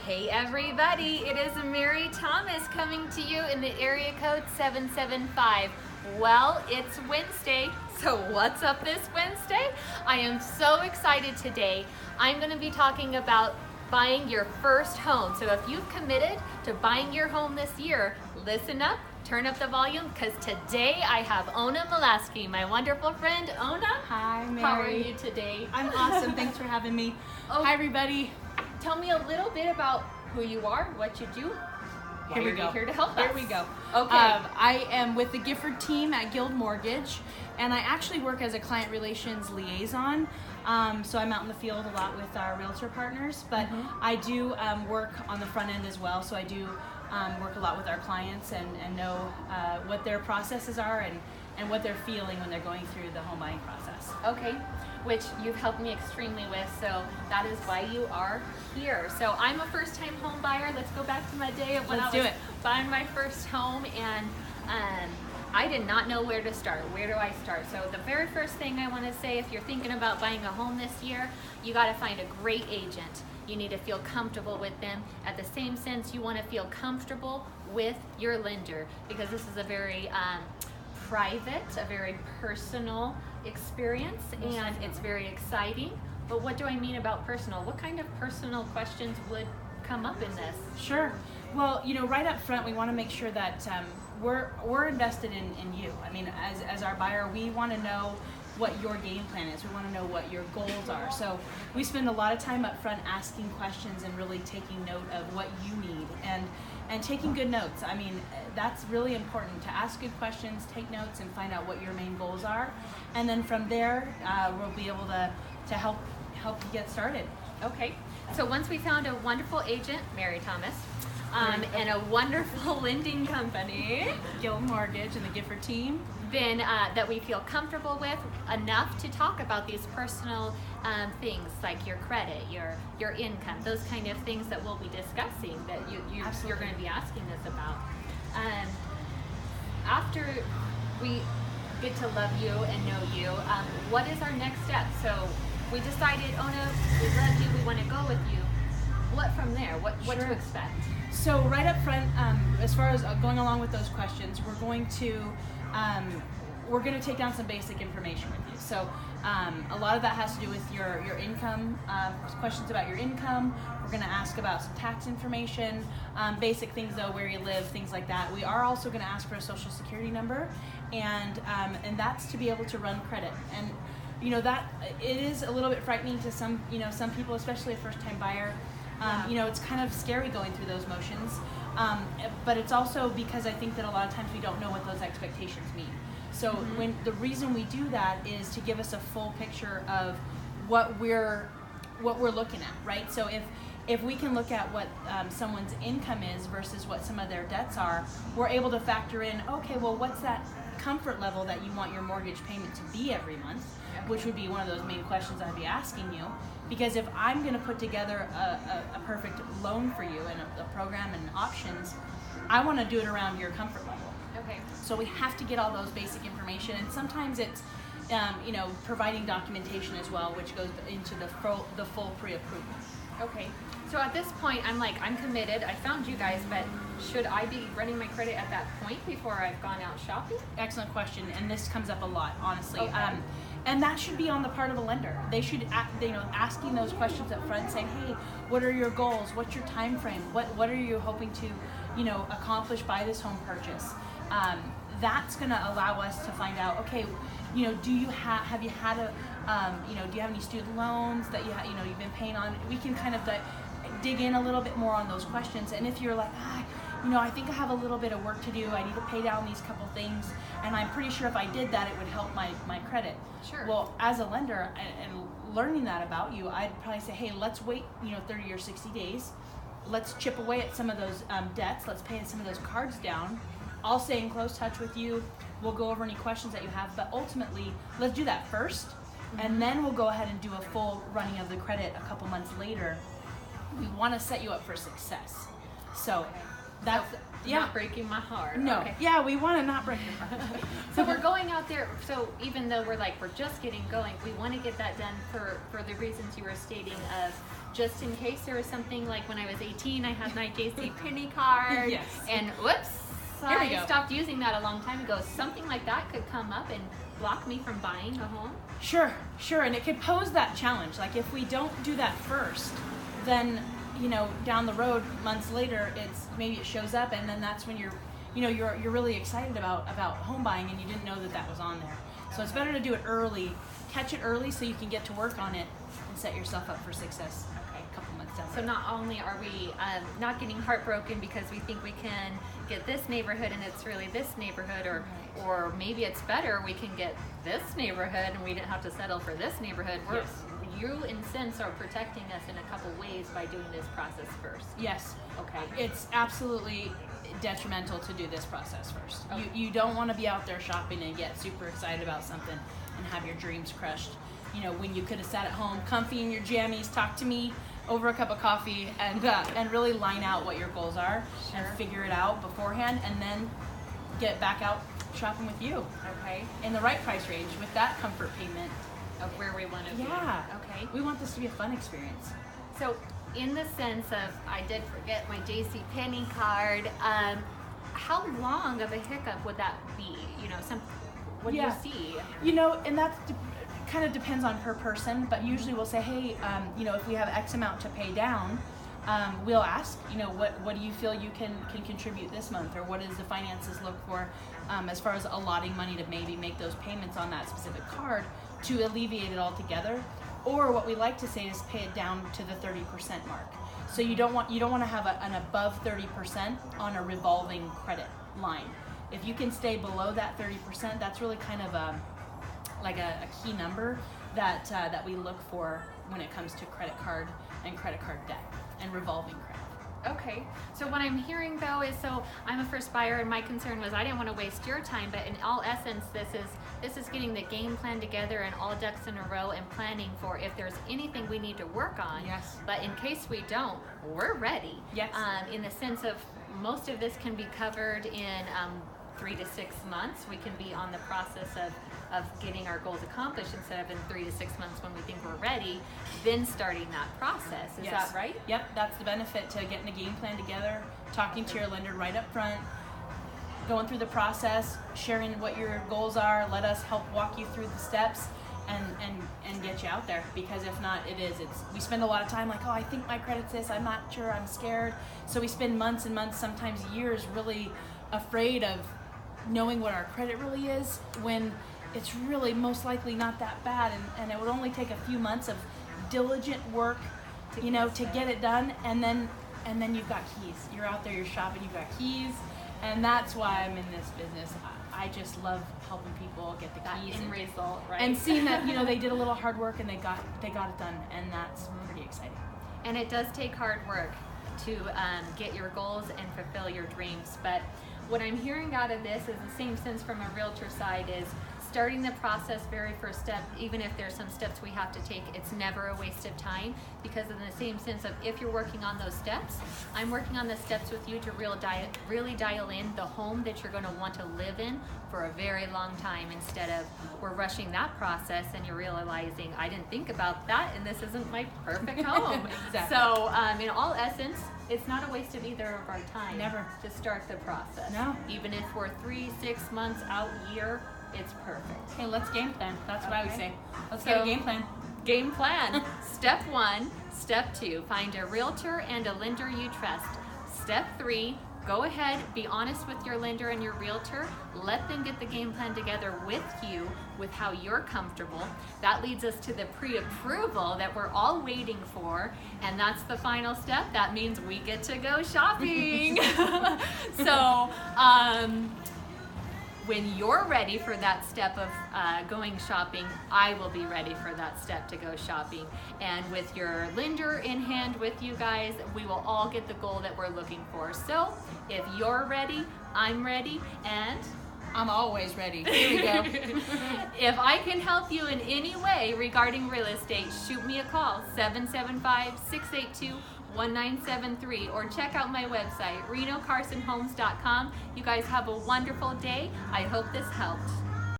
Hey everybody, it is Mary Thomas coming to you in the area code 775. Well, it's Wednesday, so what's up this Wednesday? I am so excited today. I'm going to be talking about buying your first home. So if you've committed to buying your home this year, listen up, turn up the volume, because today I have Ona Malasky, my wonderful friend. Ona, hi Mary. How are you today? I'm awesome, thanks for having me. Oh, hi everybody. Tell me a little bit about who you are, what you do. Here we go. Here to help us. Here we go. Okay. I am with the Gifford team at Guild Mortgage, and I actually work as a client relations liaison. So I'm out in the field a lot with our realtor partners, but I do work on the front end as well. So I do work a lot with our clients and know what their processes are and what they're feeling when they're going through the home buying process. Okay, which you've helped me extremely with, so that is why you are here. So I'm a first-time home buyer. Let's go back to my day of when I was buying my first home, and I did not know where to start. Where do I start? So the very first thing I want to say, if you're thinking about buying a home this year, you got to find a great agent. You need to feel comfortable with them. At the same sense, you want to feel comfortable with your lender, because this is a very private, a very personal experience, and it's very exciting. But what do I mean about personal? What kind of personal questions would come up in this? Sure. Well, right up front, we want to make sure that we're invested in you. I mean, as our buyer, we want to know what your game plan is. We want to know what your goals are. So we spend a lot of time up front asking questions and really taking note of what you need and taking good notes. I mean, that's really important, to ask good questions, take notes, and find out what your main goals are. And then from there, we'll be able to help you get started. Okay. So once we found a wonderful agent, Mary Thomas, and a wonderful lending company, Guild Mortgage and the Gifford team, then that we feel comfortable with enough to talk about these personal things like your credit, your income, those kind of things that we'll be discussing, that you're going to be asking us about. After we get to love you and know you, what is our next step? So we decided, oh no, we love you, we want to go with you. What from there? What to expect? So right up front, as far as going along with those questions, we're going to take down some basic information with you. So a lot of that has to do with your income, questions about your income. We're going to ask about some tax information, basic things though, where you live, things like that. We are also going to ask for a social security number, and that's to be able to run credit. And that it is a little bit frightening to some people, especially a first-time buyer. It's kind of scary going through those motions, but it's also because I think that a lot of times we don't know what those expectations mean. So when the reason we do that is to give us a full picture of what we're looking at, right? So if we can look at what someone's income is versus what some of their debts are, we're able to factor in, okay, well, what's that comfort level that you want your mortgage payment to be every month, which would be one of those main questions I'd be asking you. Because if I'm going to put together a perfect loan for you and a program and options, I want to do it around your comfort level. Okay. So we have to get all those basic information, and sometimes it's providing documentation as well, which goes into the full pre-approval. Okay. So at this point, I'm committed. I found you guys, but should I be running my credit at that point before I've gone out shopping? Excellent question, and this comes up a lot, honestly. Okay. And that should be on the part of a lender. They should, asking those questions up front, saying, hey, what are your goals? What's your time frame? What are you hoping to, accomplish by this home purchase? That's going to allow us to find out, okay, do you do you have any student loans that you've been paying on? We can kind of dig in a little bit more on those questions. And if you're like, I think I have a little bit of work to do, I need to pay down these couple things, and I'm pretty sure if I did that, it would help my credit. Sure. Well, as a lender and learning that about you, I'd probably say, hey, let's wait 30 or 60 days. Let's chip away at some of those debts. Let's pay some of those cards down. I'll stay in close touch with you. We'll go over any questions that you have, but ultimately, let's do that first, and then we'll go ahead and do a full running of the credit a couple months later. We want to set you up for success. So That's not breaking my heart. No. Okay. Yeah, we want to not break your heart. So we're going out there. So even though we're just getting going, we want to get that done for the reasons you were stating of just in case there was something like when I was 18, I had my JCPenney card. Yes. And whoops, Here we I go. stopped using that a long time ago. Something like that could come up and block me from buying a home. Sure, and it could pose that challenge. Like if we don't do that first, then down the road, months later, maybe it shows up, and then that's when you're really excited about home buying, and you didn't know that was on there. So it's better to do it early, catch it early, so you can get to work on it and set yourself up for success. Okay, a couple months down. So not only are we not getting heartbroken because we think we can get this neighborhood and it's really this neighborhood, or maybe it's better we can get this neighborhood and we didn't have to settle for this neighborhood. You, in sense, are protecting us in a couple ways by doing this process first. Yes. Okay. It's absolutely detrimental to do this process first. Okay. You don't want to be out there shopping and get super excited about something and have your dreams crushed. When you could have sat at home, comfy in your jammies, talk to me over a cup of coffee, and really line out what your goals are and figure it out beforehand, and then get back out shopping with you. Okay. In the right price range with that comfort payment. Of where we want to be. Yeah. Okay. We want this to be a fun experience. So, in the sense of, I did forget my JCPenney card, how long of a hiccup would that be? What do you see? And that's kind of depends on per person, but usually we'll say, hey, if we have X amount to pay down, we'll ask, what do you feel you can contribute this month, or what does the finances look for as far as allotting money to maybe make those payments on that specific card to alleviate it altogether. Or what we like to say is pay it down to the 30% mark. So you don't want to have an above 30% on a revolving credit line. If you can stay below that 30%, that's really kind of a key number that we look for when it comes to credit card and credit card debt and revolving credit. Okay, so what I'm hearing though is, so I'm a first buyer and my concern was I didn't want to waste your time, but in all essence this is getting the game plan together and all ducks in a row and planning for if there's anything we need to work on. Yes. But in case we don't, we're ready. Yes. In the sense of most of this can be covered in 3 to 6 months. We can be on the process of getting our goals accomplished instead of in 3 to 6 months when we think we're ready, then starting that process. Is that right? Yep, that's the benefit to getting a game plan together, talking to your lender right up front, going through the process, sharing what your goals are, let us help walk you through the steps and get you out there, because if not, we spend a lot of time like, oh, I think my credit's this, I'm not sure, I'm scared. So we spend months and months, sometimes years, really afraid of knowing what our credit really is, when it's really most likely not that bad, and it would only take a few months of diligent work to get it done, and then you've got keys. You're out there, you're shopping, you've got keys, and that's why I'm in this business. I just love helping people get the keys and result, right? And seeing that they did a little hard work and they got it done, and that's pretty exciting. And it does take hard work to get your goals and fulfill your dreams. But what I'm hearing out of this is the same sense from a realtor side is starting the process, very first step, even if there's some steps we have to take, it's never a waste of time, because in the same sense of if you're working on those steps, I'm working on the steps with you to really dial in the home that you're going to want to live in for a very long time, instead of we're rushing that process and you're realizing I didn't think about that and this isn't my perfect home. Exactly. So in all essence, it's not a waste of either of our time. Never. To start the process. No. Even if we're 3, 6 months out, year, it's perfect. Hey, let's game plan. That's what I would say. Let's So, get a game plan. Game plan. Step 1, step 2, find a realtor and a lender you trust. Step 3, go ahead, be honest with your lender and your realtor. Let them get the game plan together with you, with how you're comfortable. That leads us to the pre-approval that we're all waiting for, and that's the final step. That means we get to go shopping. So, when you're ready for that step of going shopping, I will be ready for that step to go shopping. And with your lender in hand with you guys, we will all get the goal that we're looking for. So if you're ready, I'm ready, and I'm always ready. Here we go. if I can help you in any way regarding real estate, shoot me a call, 775-682-1234. 1973, or check out my website, renocarsonhomes.com. You guys have a wonderful day. I hope this helped.